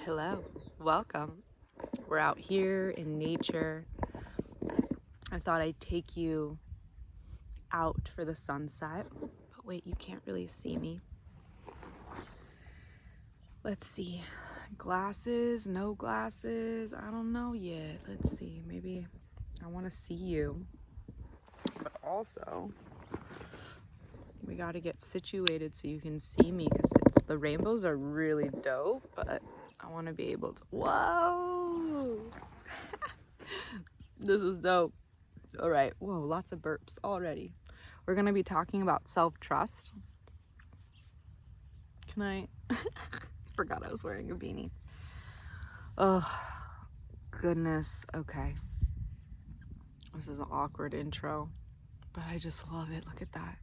Hello, welcome. We're out here in nature. I thought I'd take you out for the sunset, but wait, you can't really see me. Let's see, glasses, no glasses, I don't know yet. Let's see, maybe I want to see you, but also we got to get situated so you can see me because the rainbows are really dope, but I want to be able to, whoa, this is dope. All right, whoa, lots of burps already. We're going to be talking about self-trust. Can I forgot I was wearing a beanie. Oh, goodness. Okay. This is an awkward intro, but I just love it. Look at that.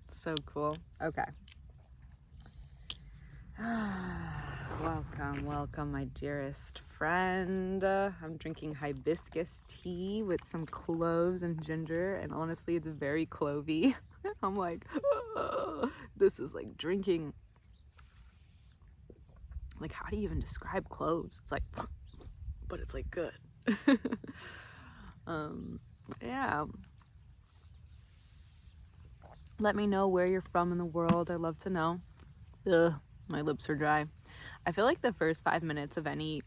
So cool. Okay. Welcome, my dearest friend. I'm drinking hibiscus tea with some cloves and ginger, and honestly, it's very clovey. I'm like, this is like drinking. Like, how do you even describe cloves? It's like, but it's like good. Yeah. Let me know where you're from in the world. I'd love to know. Ugh, my lips are dry. I feel like the first 5 minutes of any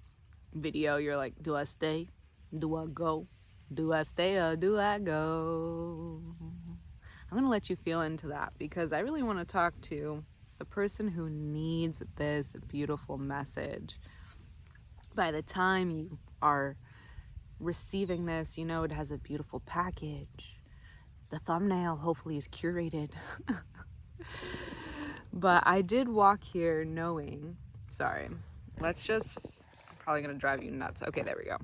video, you're like, do I stay? Do I go? Do I stay or do I go? I'm going to let you feel into that because I really want to talk to the person who needs this beautiful message. By the time you are receiving this, you know it has a beautiful package. The thumbnail hopefully is curated. But I did walk here knowing, I'm probably gonna drive you nuts. Okay, there we go.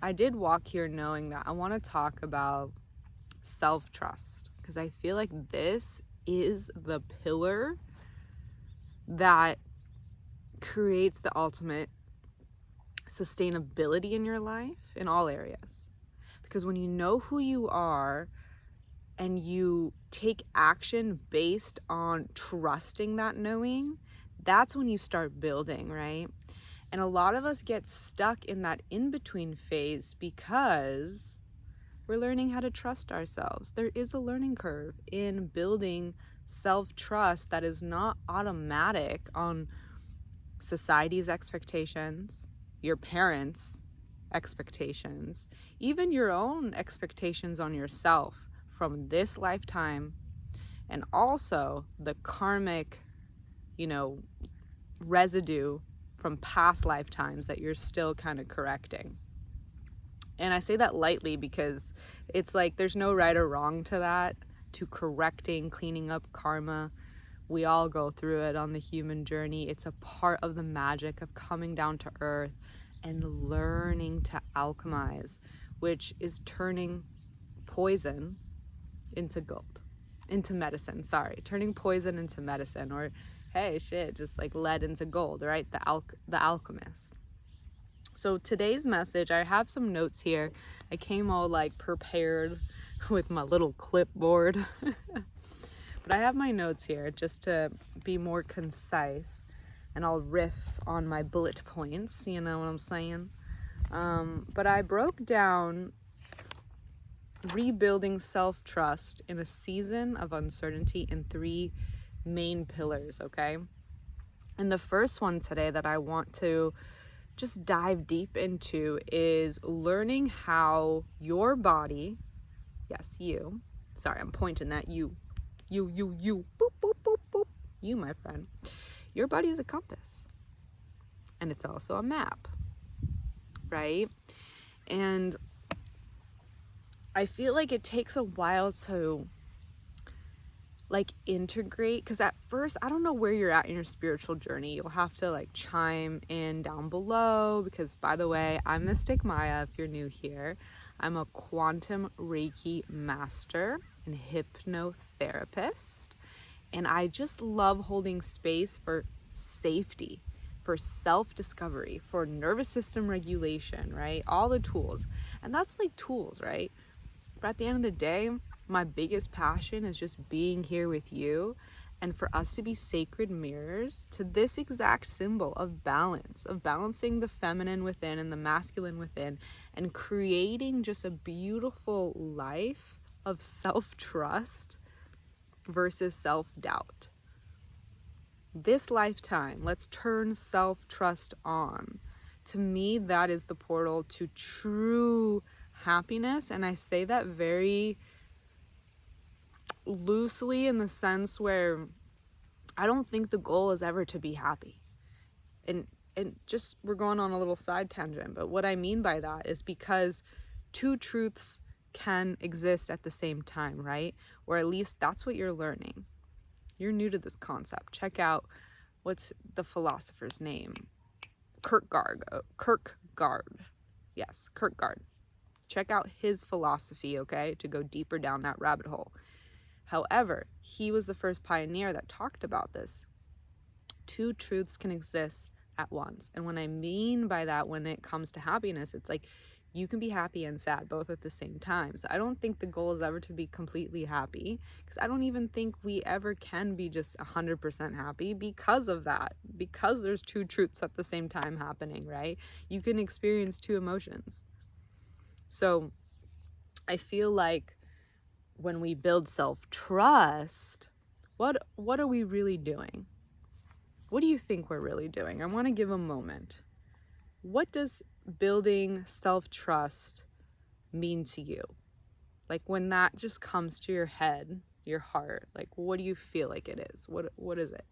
I did walk here knowing that I want to talk about self-trust because I feel like this is the pillar that creates the ultimate sustainability in your life in all areas. Because when you know who you are and you take action based on trusting that knowing, that's when you start building, right? And a lot of us get stuck in that in-between phase because we're learning how to trust ourselves. There is a learning curve in building self-trust that is not automatic on society's expectations, your parents' expectations, even your own expectations on yourself from this lifetime, and also the karmic, residue from past lifetimes that you're still kind of correcting. And I say that lightly because it's like there's no right or wrong to that, to correcting, cleaning up karma. We all go through it on the human journey. It's a part of the magic of coming down to earth and learning to alchemize, which is turning poison into gold, into medicine, turning poison into medicine, or hey, shit, just like lead into gold, right? The alchemist. So today's message, I have some notes here. I came all like prepared with my little clipboard. But I have my notes here just to be more concise, and I'll riff on my bullet points, you know what I'm saying? But I broke down rebuilding self-trust in a season of uncertainty in 3 main pillars, okay? And the first one today that I want to just dive deep into is learning how your body, yes, you, I'm pointing at you, boop, boop, boop, boop, you, my friend. Your body is a compass, and it's also a map, right? And I feel like it takes a while to like integrate, because at first, I don't know where you're at in your spiritual journey. You'll have to like chime in down below, because by the way, I'm Mystic Maya if you're new here. I'm a quantum Reiki master and hypnotherapist, and I just love holding space for safety, for self-discovery, for nervous system regulation, right? All the tools. And that's like tools, right? But at the end of the day, my biggest passion is just being here with you and for us to be sacred mirrors to this exact symbol of balance, of balancing the feminine within and the masculine within, and creating just a beautiful life of self-trust versus self-doubt. This lifetime, let's turn self-trust on. To me, that is the portal to true happiness, and I say that very loosely in the sense where I don't think the goal is ever to be happy. And just, we're going on a little side tangent, but what I mean by that is because two truths can exist at the same time, right? Or at least that's what you're learning. You're new to this concept. Check out, what's the philosopher's name? Kierkegaard. Yes, Kierkegaard. Check out his philosophy, okay, to go deeper down that rabbit hole. However, he was the first pioneer that talked about this. Two truths can exist at once. And what I mean by that when it comes to happiness, it's like you can be happy and sad both at the same time. So I don't think the goal is ever to be completely happy, because I don't even think we ever can be just 100% happy because of that, because there's two truths at the same time happening, right? You can experience two emotions. So I feel like when we build self-trust, what are we really doing? What do you think we're really doing? I want to give a moment. What does building self-trust mean to you? Like when that just comes to your head, your heart, like what do you feel like it is? What is it?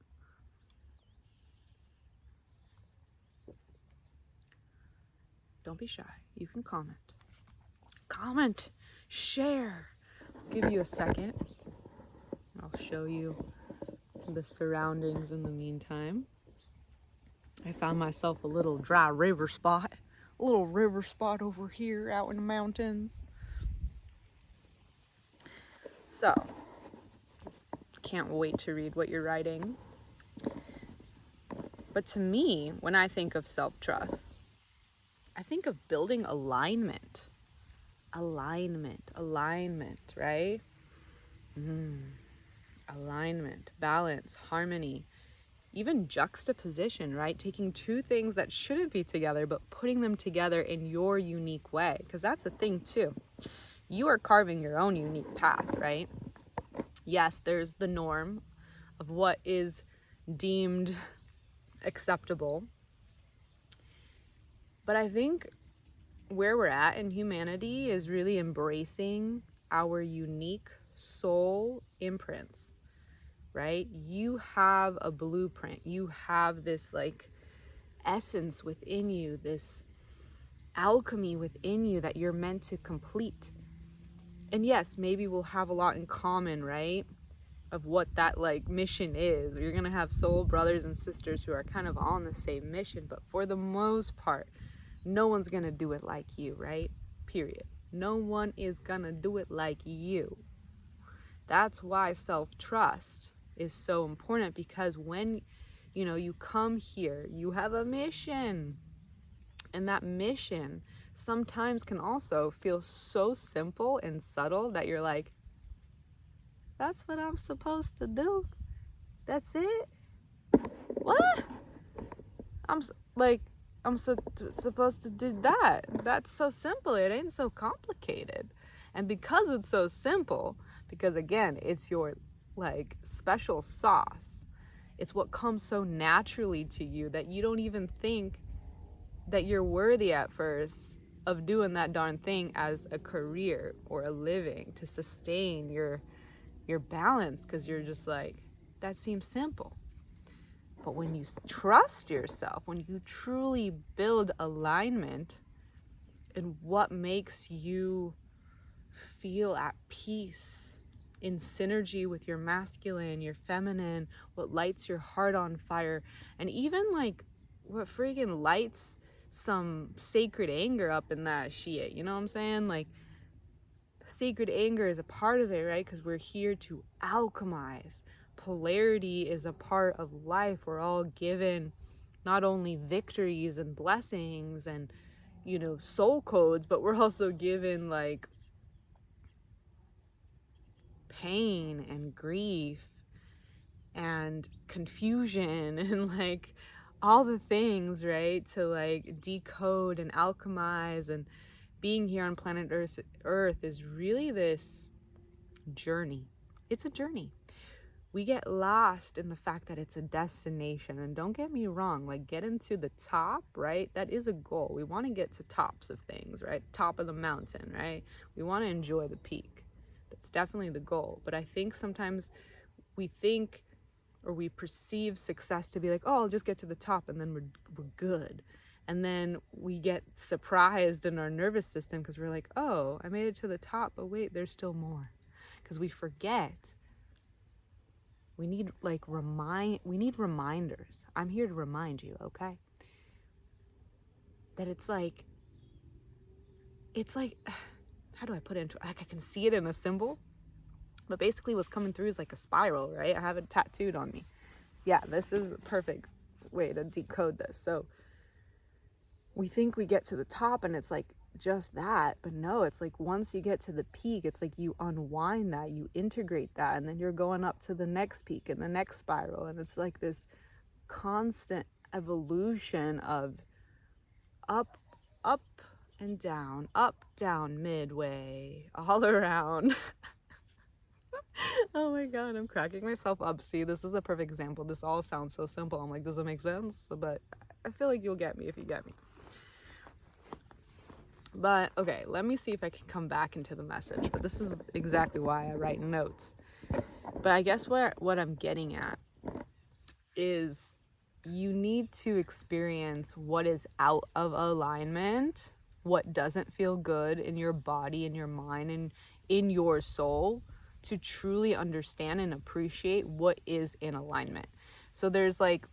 Don't be shy. You can comment. Comment, share. I'll give you a second. I'll show you the surroundings in the meantime. I found myself a little dry river spot. A little river spot over here out in the mountains. So, can't wait to read what you're writing. But to me, when I think of self-trust, I think of building alignment. Alignment, right? Alignment, balance, harmony, even juxtaposition, right? Taking two things that shouldn't be together, but putting them together in your unique way. Because that's the thing too. You are carving your own unique path, right? Yes, there's the norm of what is deemed acceptable. But I think where we're at in humanity is really embracing our unique soul imprints, right? You have a blueprint. You have this like essence within you, this alchemy within you that you're meant to complete. And yes, maybe we'll have a lot in common, right? Of what that like mission is. You're gonna have soul brothers and sisters who are kind of on the same mission, but for the most part, no one's gonna do it like you, right? Period. No one is gonna do it like you. That's why self-trust is so important, because when you come here, you have a mission, and that mission sometimes can also feel so simple and subtle that you're like, that's what I'm supposed to do? That's it? What? I'm supposed to do that? That's so simple. It ain't so complicated. And because it's so simple, because again, it's your like special sauce, it's what comes so naturally to you that you don't even think that you're worthy at first of doing that darn thing as a career or a living to sustain your balance, because you're just like, that seems simple. But when you trust yourself, when you truly build alignment in what makes you feel at peace, in synergy with your masculine, your feminine, what lights your heart on fire, and even like what freaking lights some sacred anger up in that shit, you know what I'm saying? Like, sacred anger is a part of it, right? Because we're here to alchemize. Polarity is a part of life. We're all given not only victories and blessings and soul codes, but we're also given like pain and grief and confusion and like all the things, right? To like decode and alchemize. And being here on planet Earth is really this journey. It's a journey. We get lost in the fact that it's a destination. And don't get me wrong, like getting to the top, right? That is a goal. We want to get to tops of things, right? Top of the mountain, right? We want to enjoy the peak. That's definitely the goal. But I think sometimes we think or we perceive success to be like, oh, I'll just get to the top and then we're good. And then we get surprised in our nervous system because we're like, oh, I made it to the top, but wait, there's still more. Because we forget. We need reminders. I'm here to remind you, okay? That it's like how do I put it into, like, I can see it in a symbol, but basically what's coming through is like a spiral, right? I have it tattooed on me. Yeah, this is a perfect way to decode this. So we think we get to the top and it's like just that, but no, it's like once you get to the peak, it's like you unwind that, you integrate that, and then you're going up to the next peak and the next spiral, and it's like this constant evolution of up, and down, up, down, midway, all around. Oh my god, I'm cracking myself up. See, this is a perfect example. This all sounds so simple. I'm like, does it make sense? But I feel like you'll get me if you get me. But okay, let me see if I can come back into the message. But this is exactly why I write notes. But I guess what I'm getting at is you need to experience what is out of alignment, what doesn't feel good in your body, in your mind, and in your soul, to truly understand and appreciate what is in alignment. So there's like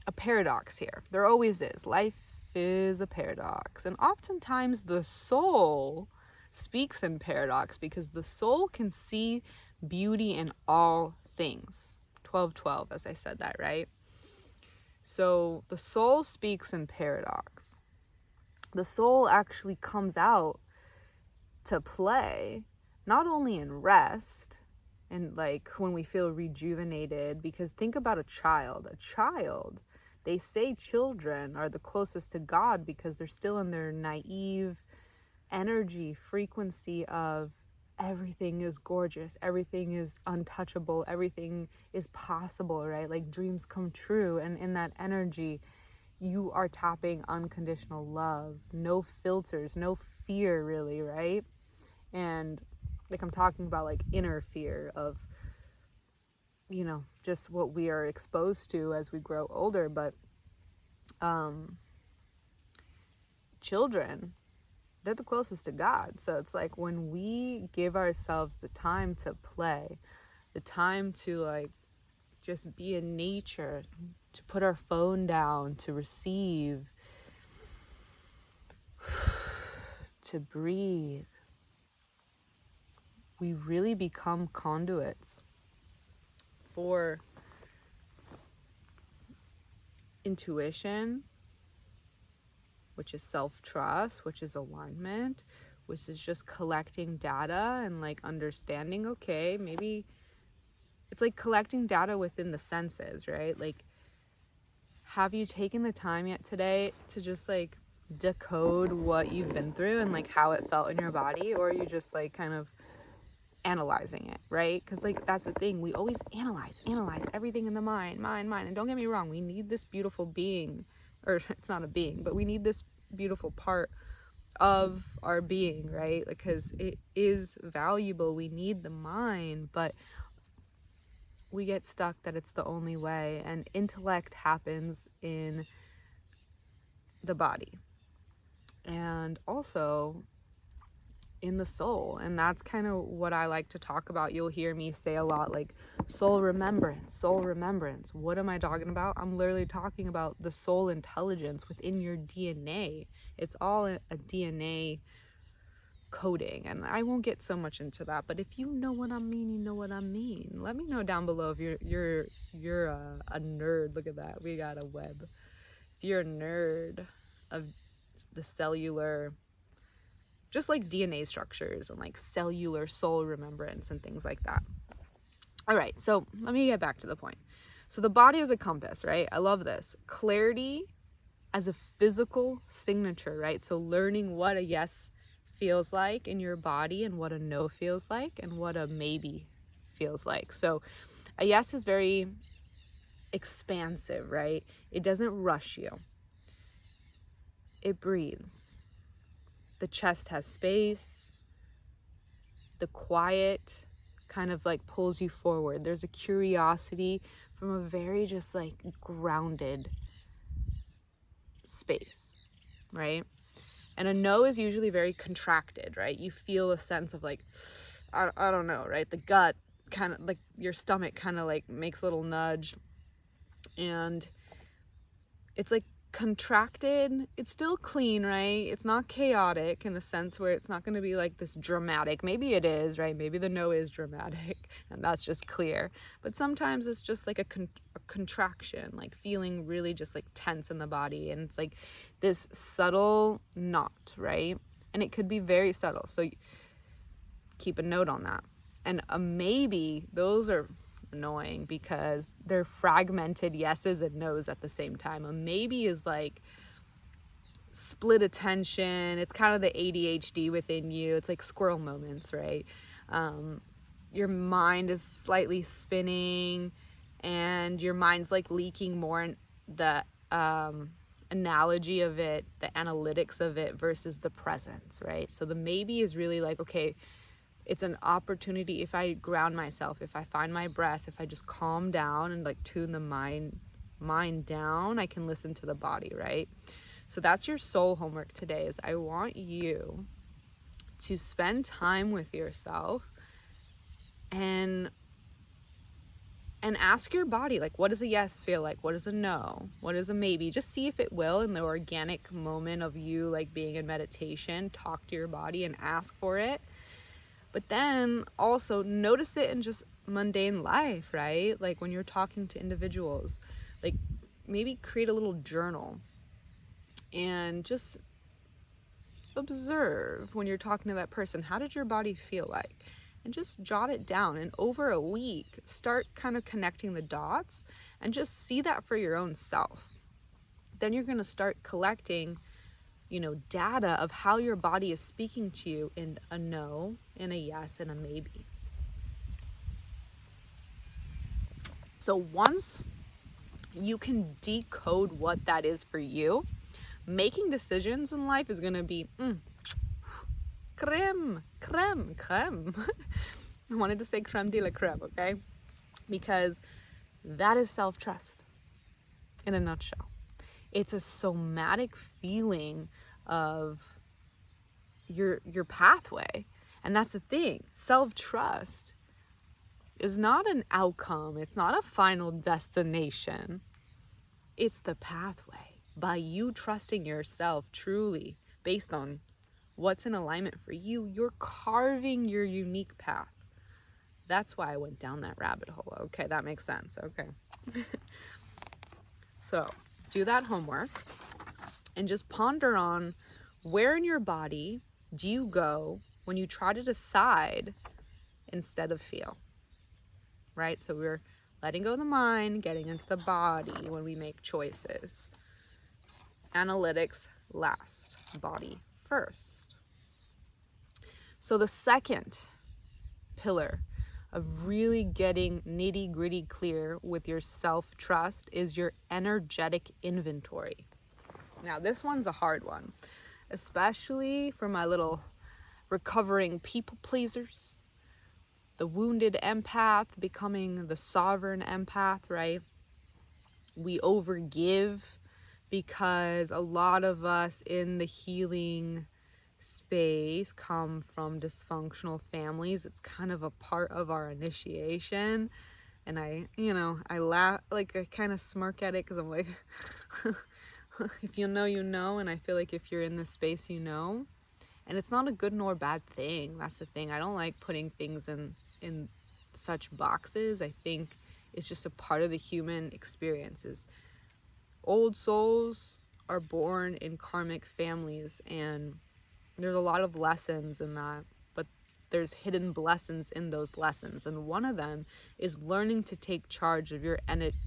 a paradox here. There always is. Life is a paradox. And oftentimes the soul speaks in paradox because the soul can see beauty in all things. 12:12, as I said that, right? So the soul speaks in paradox. The soul actually comes out to play, not only in rest and like when we feel rejuvenated, because think about a child. They say children are the closest to God because they're still in their naive energy frequency of everything is gorgeous, everything is untouchable, everything is possible, right? Like dreams come true. And in that energy, you are tapping unconditional love, no filters, no fear really, right? And like I'm talking about like inner fear of, you know, just what we are exposed to as we grow older. But children, they're the closest to God. So it's like when we give ourselves the time to play, the time to like just be in nature, to put our phone down, to receive, to breathe, we really become conduits for intuition, which is self-trust, which is alignment, which is just collecting data and like understanding, okay, maybe it's like collecting data within the senses, right? Like, have you taken the time yet today to just like decode what you've been through and like how it felt in your body? Or are you just like kind of analyzing it, right? Because like that's the thing, we always analyze everything in the mind. And don't get me wrong, we need this beautiful being, or it's not a being, but we need this beautiful part of our being, right? Because it is valuable. We need the mind, but we get stuck that it's the only way, and intellect happens in the body and also in the soul. And that's kind of what I like to talk about. You'll hear me say a lot like soul remembrance. What am I talking about? I'm literally talking about the soul intelligence within your DNA. It's all a DNA coding, and I won't get so much into that, but if you know what I mean, you know what I mean. Let me know down below if you're a nerd. Look at that, we got a web. If you're a nerd of the cellular, just like DNA structures and like cellular soul remembrance and things like that. All right, so let me get back to the point. So the body is a compass, right? I love this. Clarity as a physical signature, right? So learning what a yes feels like in your body and what a no feels like and what a maybe feels like. So a yes is very expansive, right? It doesn't rush you. It breathes. The chest has space. The quiet kind of like pulls you forward. There's a curiosity from a very just like grounded space, right? And a no is usually very contracted, right? You feel a sense of like, I don't know, right? The gut kind of like your stomach kind of like makes a little nudge, and it's like contracted. It's still clean, right? It's not chaotic in the sense where it's not going to be like this dramatic. Maybe it is, right? Maybe the no is dramatic and that's just clear. But sometimes it's just like a contraction, like feeling really just like tense in the body. And it's like this subtle knot, right? And it could be very subtle. So keep a note on that. And a maybe, those are annoying because they're fragmented yeses and nos at the same time. A maybe is like split attention. It's kind of the ADHD within you. It's like squirrel moments, right? Your mind is slightly spinning and your mind's like leaking more in the analogy of it, the analytics of it versus the presence, right? So the maybe is really like, okay, it's an opportunity. If I ground myself, if I find my breath, if I just calm down and like tune the mind down, I can listen to the body, right? So that's your soul homework today. Is I want you to spend time with yourself and ask your body, like, what does a yes feel like? What does a no? What is a maybe? Just see if it will in the organic moment of you like being in meditation. Talk to your body and ask for it. But then also notice it in just mundane life, right? Like when you're talking to individuals, like maybe create a little journal and just observe when you're talking to that person. How did your body feel like? And just jot it down. And over a week, start kind of connecting the dots and just see that for your own self. Then you're going to start collecting data of how your body is speaking to you in a no, in a yes, and a maybe. So once you can decode what that is for you, making decisions in life is going to be creme. I wanted to say creme de la creme, okay? Because that is self-trust in a nutshell. It's a somatic feeling of your pathway. And that's the thing. Self-trust is not an outcome. It's not a final destination. It's the pathway. By you trusting yourself truly based on what's in alignment for you, you're carving your unique path. That's why I went down that rabbit hole. Okay, that makes sense. Okay. So do that homework and just ponder on where in your body do you go when you try to decide instead of feel, right? So we're letting go of the mind, getting into the body when we make choices. Analytics last, body first. So the second pillar of really getting nitty-gritty clear with your self-trust is your energetic inventory. Now, this one's a hard one, especially for my little recovering people pleasers, the wounded empath becoming the sovereign empath, right? We overgive because a lot of us in the healing space come from dysfunctional families. It's kind of a part of our initiation. And I laugh, like I kind of smirk at it because I'm like, if you know, you know. And I feel like if you're in this space, you know. And it's not a good nor bad thing. That's the thing. I don't like putting things in such boxes. I think it's just a part of the human experiences. Old souls are born in karmic families, and there's a lot of lessons in that, but there's hidden lessons in those lessons. And one of them is learning to take charge of your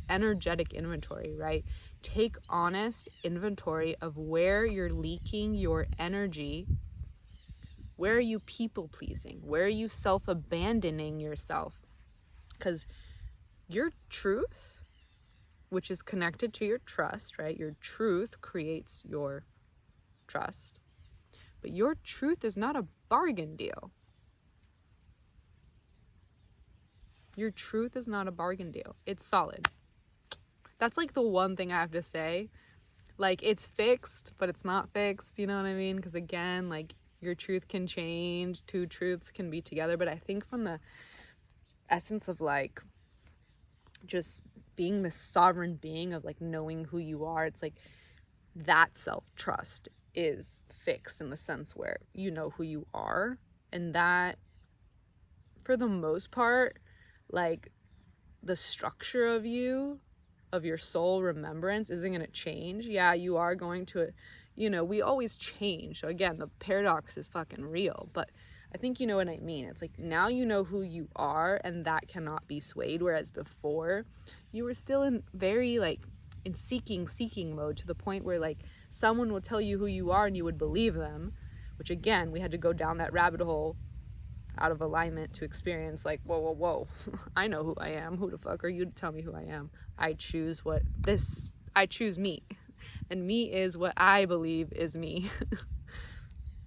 energetic inventory, right? Take honest inventory of where you're leaking your energy. Where are you people pleasing? Where are you self-abandoning yourself? Because your truth, which is connected to your trust, right? Your truth creates your trust. But your truth is not a bargain deal. Your truth is not a bargain deal. It's solid. That's like the one thing I have to say. Like, it's fixed, but it's not fixed. You know what I mean? Because again, like, your truth can change. Two truths can be together. But I think from the essence of like just being the sovereign being of like knowing who you are, it's like that self-trust is fixed in the sense where you know who you are. And that, for the most part, like the structure of you, of your soul remembrance isn't going to change. Yeah, you are going to, we always change. So again, the paradox is fucking real, but I think you know what I mean. It's like now you know who you are, and that cannot be swayed. Whereas before, you were still in very like in seeking mode, to the point where like someone will tell you who you are and you would believe them, which again, we had to go down that rabbit hole out of alignment to experience like, whoa, I know who I am. Who the fuck are you to tell me who I am? I choose me, and me is what I believe is me.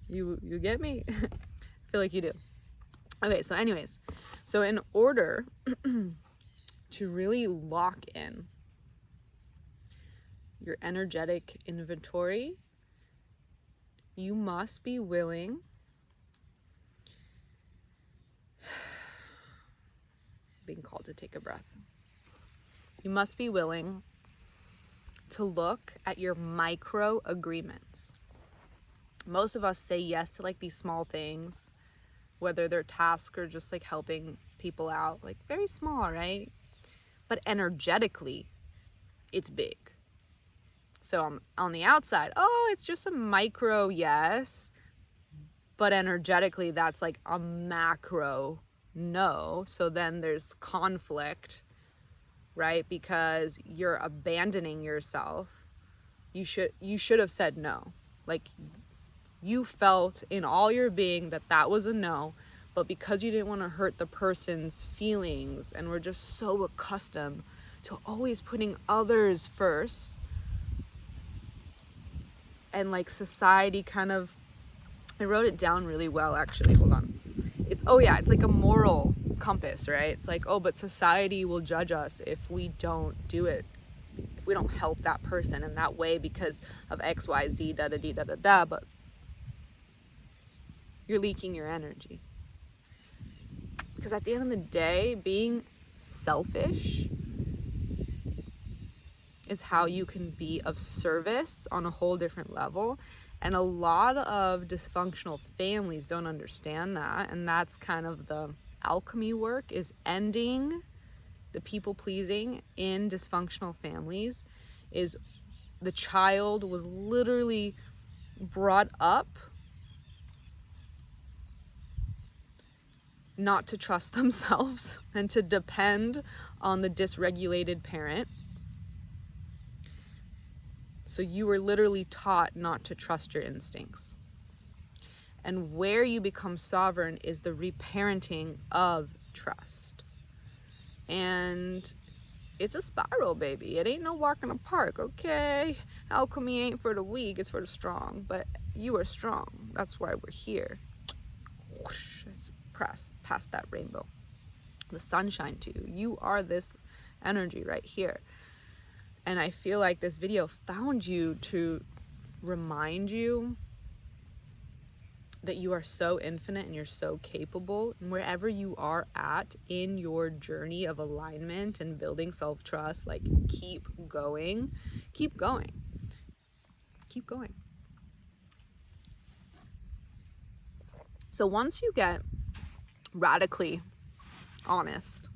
You get me? I feel like you do. Okay, so anyways, so in order to really lock in your energetic inventory, you must be willing being called to take a breath. You must be willing to look at your micro agreements. Most of us say yes to like these small things, whether they're tasks or just like helping people out, like very small, right? But energetically, it's big. So on the outside, oh, it's just a micro yes, but energetically, that's like a macro no. So then there's conflict, right? Because you're abandoning yourself. You should have said no. Like, you felt in all your being that was a no, but because you didn't want to hurt the person's feelings, and we're just so accustomed to always putting others first, and like society kind of, I wrote it down really well actually, hold on. It's like a moral compass, right? It's like, oh, but society will judge us if we don't do it, if we don't help that person in that way because of XYZ, da-da-dee-da-da-da, but you're leaking your energy. Because at the end of the day, being selfish is how you can be of service on a whole different level. And a lot of dysfunctional families don't understand that. And that's kind of the alchemy work, is ending the people pleasing in dysfunctional families. Is the child was literally brought up not to trust themselves and to depend on the dysregulated parent. So you were literally taught not to trust your instincts. And where you become sovereign is the reparenting of trust. And it's a spiral, baby. It ain't no walk in the park, okay? Alchemy ain't for the weak, it's for the strong. But you are strong. That's why we're here. Whoosh, let's press past that rainbow. The sunshine to you. You are this energy right here. And I feel like this video found you to remind you that you are so infinite and you're so capable. And wherever you are at in your journey of alignment and building self-trust, like keep going. Keep going. Keep going. So once you get radically honest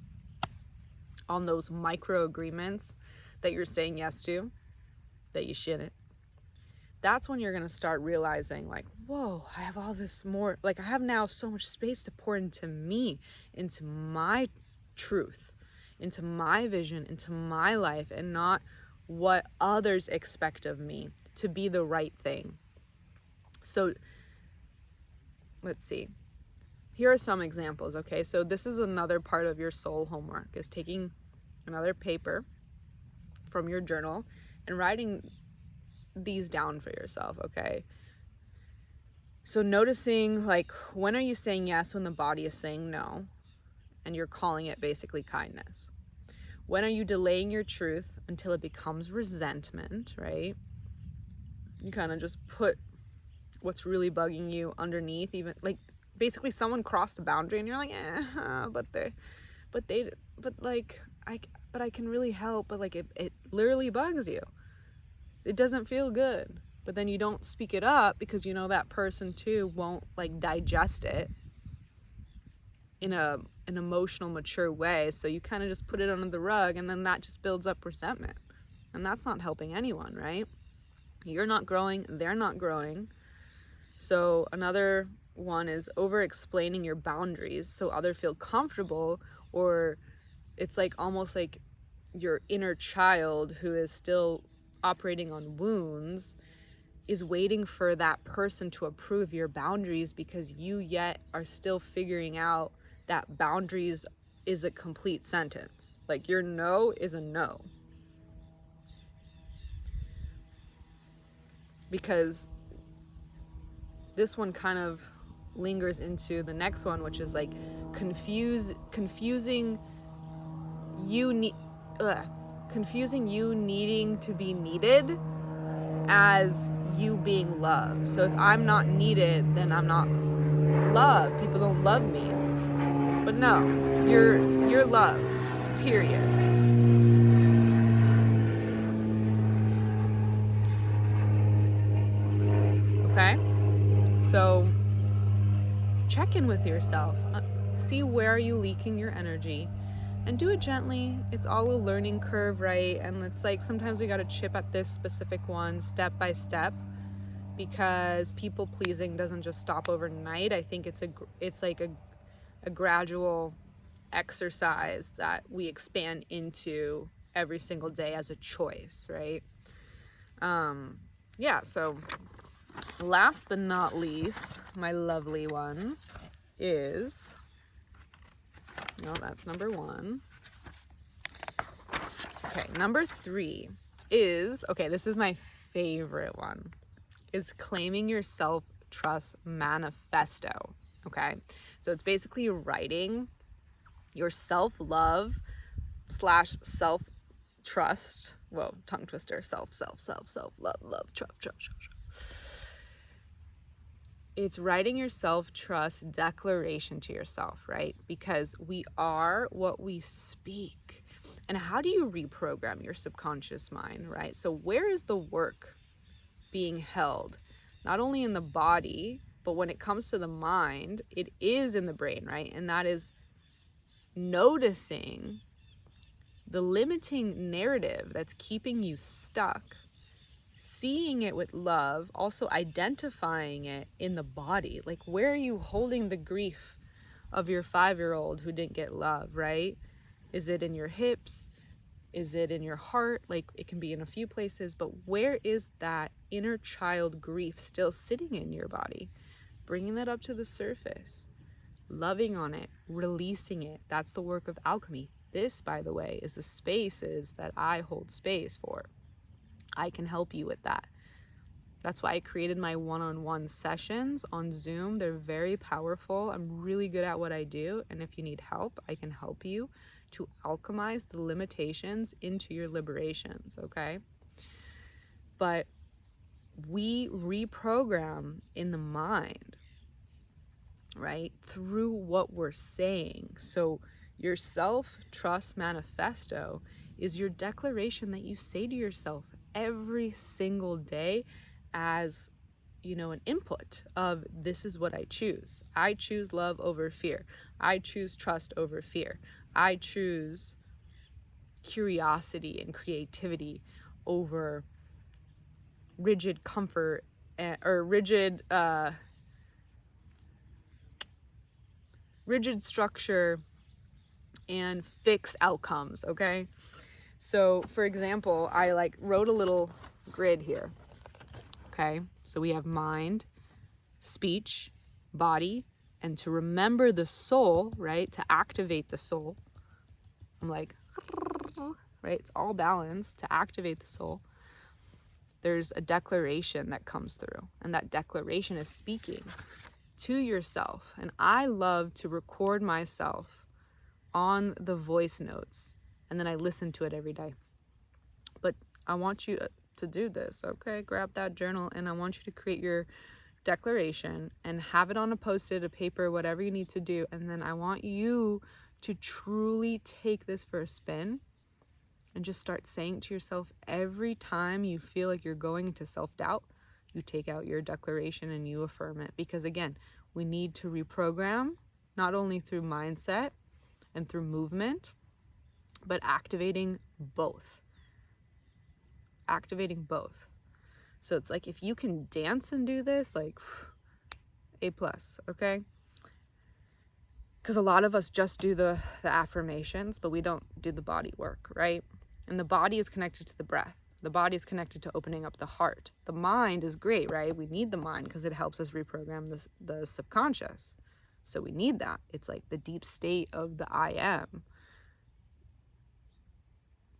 on those micro agreements that you're saying yes to, that you shouldn't, that's when you're going to start realizing like, whoa, I have all this more, like I have now so much space to pour into me, into my truth, into my vision, into my life, and not what others expect of me to be the right thing. So let's see. Here are some examples, okay? So this is another part of your soul homework, is taking another paper from your journal and writing these down for yourself, okay? So noticing, like, when are you saying yes when the body is saying no, and you're calling it basically kindness? When are you delaying your truth until it becomes resentment, right? You kind of just put what's really bugging you underneath, even like basically someone crossed a boundary and you're like, but I can really help, but like it literally bugs you. It doesn't feel good. But then you don't speak it up because you know that person too won't like digest it in an emotional, mature way. So you kind of just put it under the rug, and then that just builds up resentment. And that's not helping anyone, right? You're not growing, they're not growing. So another one is over explaining your boundaries so others feel comfortable, or it's like almost like your inner child who is still operating on wounds is waiting for that person to approve your boundaries because you yet are still figuring out that boundaries is a complete sentence. Like your no is a no. Because this one kind of lingers into the next one, which is like confusing you needing to be needed as you being loved. So if I'm not needed, then I'm not loved. People don't love me. But no, you're loved. Period. Okay? So check in with yourself. See where are you leaking your energy, and do it gently. It's all a learning curve, right? And it's like sometimes we got to chip at this specific one step by step, because people pleasing doesn't just stop overnight. I think it's like a gradual exercise that we expand into every single day as a choice, right? Yeah, so last but not least, my lovely one is, no, that's number one. Okay, number 3 is, okay, this is my favorite one, is claiming your self-trust manifesto. Okay, so it's basically writing your self-love / self-trust, whoa, tongue twister, self, love, trust. It's writing your self-trust declaration to yourself, right? Because we are what we speak. And how do you reprogram your subconscious mind, right? So where is the work being held? Not only in the body, but when it comes to the mind, it is in the brain, right? And that is noticing the limiting narrative that's keeping you stuck, seeing it with love, also identifying it in the body. Like, where are you holding the grief of your 5-year-old who didn't get love, right? Is it in your hips? Is it in your heart? Like, it can be in a few places, but where is that inner child grief still sitting in your body? Bringing that up to the surface, loving on it, releasing it. That's the work of alchemy. This, by the way, is the spaces that I hold space for. I can help you with that. That's why I created my one-on-one sessions on Zoom. They're very powerful. I'm really good at what I do. And if you need help, I can help you to alchemize the limitations into your liberations, okay? But we reprogram in the mind, right? Through what we're saying. So your self-trust manifesto is your declaration that you say to yourself every single day as, you know, an input of, this is what I choose. I choose love over fear. I choose trust over fear. I choose curiosity and creativity over rigid comfort or rigid structure and fix outcomes, okay? So for example, I like wrote a little grid here, okay? So we have mind, speech, body, and to remember the soul, right? To activate the soul. I'm like, right? It's all balanced. To activate the soul, there's a declaration that comes through, and that declaration is speaking to yourself. And I love to record myself on the voice notes, and then I listen to it every day. But I want you to do this, okay? Grab that journal, and I want you to create your declaration and have it on a post-it, a paper, whatever you need to do. And then I want you to truly take this for a spin and just start saying to yourself every time you feel like you're going into self-doubt, you take out your declaration and you affirm it. Because again, we need to reprogram, not only through mindset and through movement, but activating both. Activating both. So it's like, if you can dance and do this, like A+, okay? Because a lot of us just do the affirmations, but we don't do the body work, right? And the body is connected to the breath. The body is connected to opening up the heart. The mind is great, right? We need the mind because it helps us reprogram the subconscious. So we need that. It's like the deep state of the I am.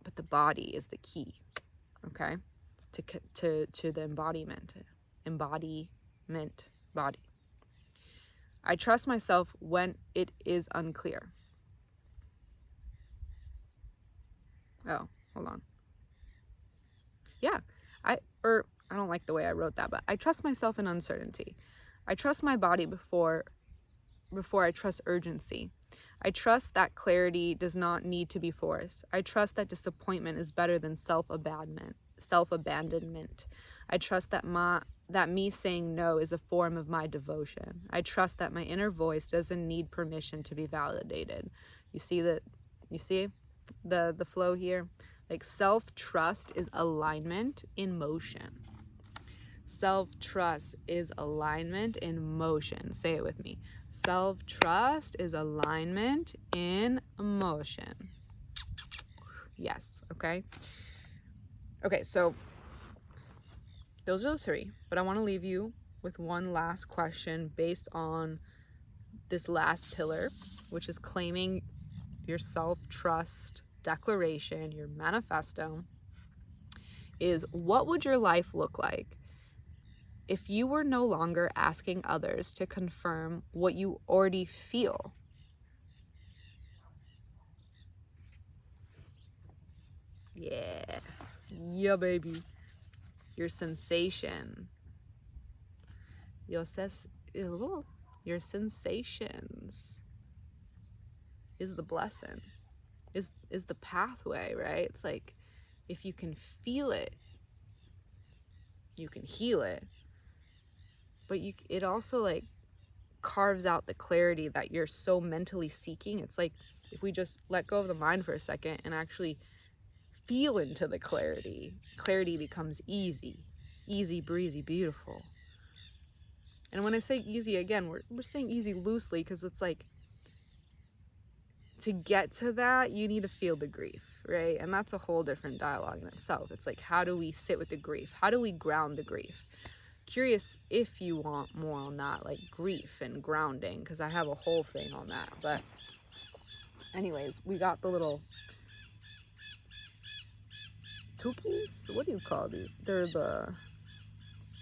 But the body is the key, okay? To the embodiment body. I trust myself when it is unclear. Oh, hold on. Yeah, I don't like the way I wrote that, but I trust myself in uncertainty. I trust my body before I trust urgency. I trust that clarity does not need to be forced. I trust that disappointment is better than self-abandonment. I trust that me saying no is a form of my devotion. I trust that my inner voice doesn't need permission to be validated. You see the flow here? Like, self-trust is alignment in motion. Self-trust is alignment in motion. Say it with me. Self-trust is alignment in motion. Yes, okay? Okay, so those are the three, but I want to leave you with one last question based on this last pillar, which is claiming your self-trust declaration, your manifesto, is what would your life look like if you were no longer asking others to confirm what you already feel? Yeah, baby. Your sensation. Your sensations is the blessing, is the pathway, right? It's like, if you can feel it, you can heal it. But it also like carves out the clarity that you're so mentally seeking. It's like, if we just let go of the mind for a second and actually feel into the clarity becomes easy breezy, beautiful. And when I say easy, again, we're saying easy loosely, because it's like, to get to that, you need to feel the grief, right? And that's a whole different dialogue in itself. It's like, how do we sit with the grief? How do we ground the grief? Curious if you want more on that, like grief and grounding, because I have a whole thing on that. But anyways, we got the little tukis. What do you call these? They're the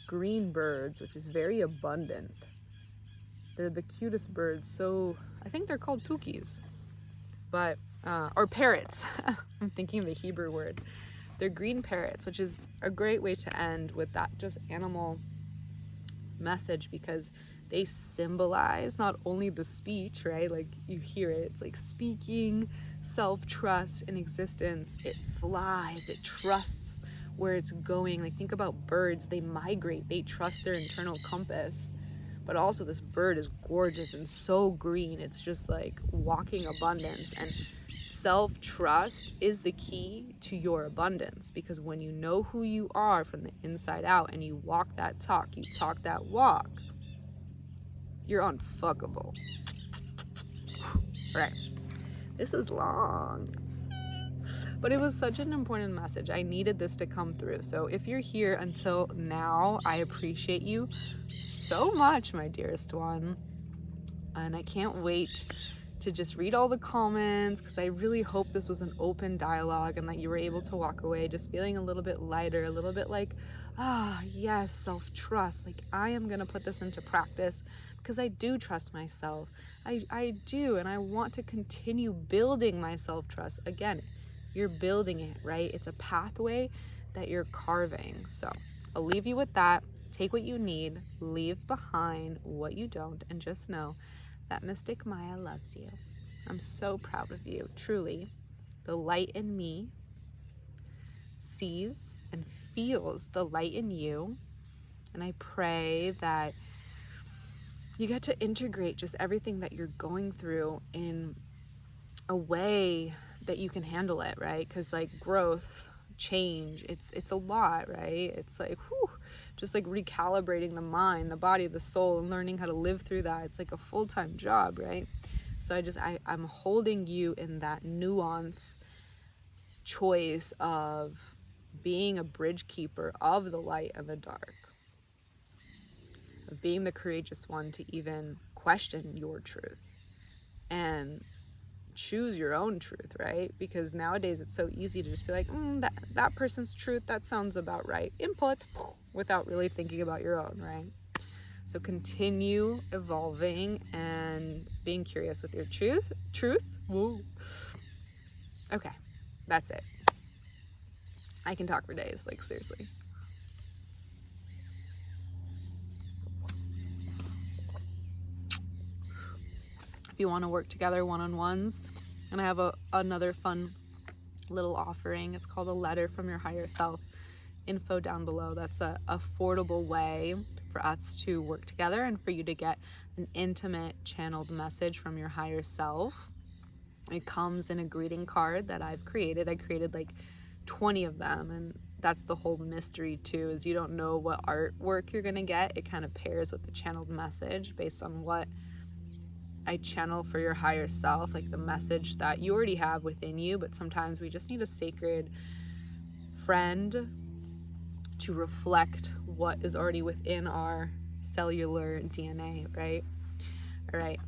green birds, which is very abundant. They're the cutest birds. So I think they're called tukis, but or parrots. I'm thinking the Hebrew word. They're green parrots, which is a great way to end with that just animal message, because they symbolize not only the speech, right? Like, you hear it, it's like speaking self-trust in existence. It flies, it trusts where it's going. Like, think about birds, they migrate, they trust their internal compass. But also, this bird is gorgeous and so green. It's just like walking abundance. And Self-trust is the key to your abundance, because when you know who you are from the inside out and you walk that talk, you talk that walk, you're unfuckable. All right, this is long, but it was such an important message. I needed this to come through. So if you're here until now, I appreciate you so much, my dearest one. And I can't wait to just read all the comments, because I really hope this was an open dialogue and that you were able to walk away just feeling a little bit lighter, a little bit like, yes, self-trust. Like, I am going to put this into practice because I do trust myself. I do, and I want to continue building my self-trust. Again, you're building it, right? It's a pathway that you're carving. So I'll leave you with that. Take what you need, leave behind what you don't, and just know that Mystic Maya loves you. I'm so proud of you, truly. The light in me sees and feels the light in you. And I pray that you get to integrate just everything that you're going through in a way that you can handle it, right? Because like growth, change, it's a lot, right? It's like, just like recalibrating the mind, the body, the soul, and learning how to live through that. It's like a full-time job, right? So I'm holding you in that nuance choice of being a bridge keeper of the light and the dark, of being the courageous one to even question your truth and choose your own truth, right? Because nowadays it's so easy to just be like, that person's truth, that sounds about right. Input, without really thinking about your own, right? So continue evolving and being curious with your truth. Woo. Okay, that's it. I can talk for days, like seriously. If you want to work together one-on-ones, and I have another fun little offering. It's called A Letter from Your Higher Self. Info down below. That's a affordable way for us to work together and for you to get an intimate channeled message from your higher self. It comes in a greeting card that I've created. I created like 20 of them, and that's the whole mystery too, is you don't know what artwork you're gonna get. It kind of pairs with the channeled message based on what I channel for your higher self, like the message that you already have within you, but sometimes we just need a sacred friend to reflect what is already within our cellular DNA, right? All right,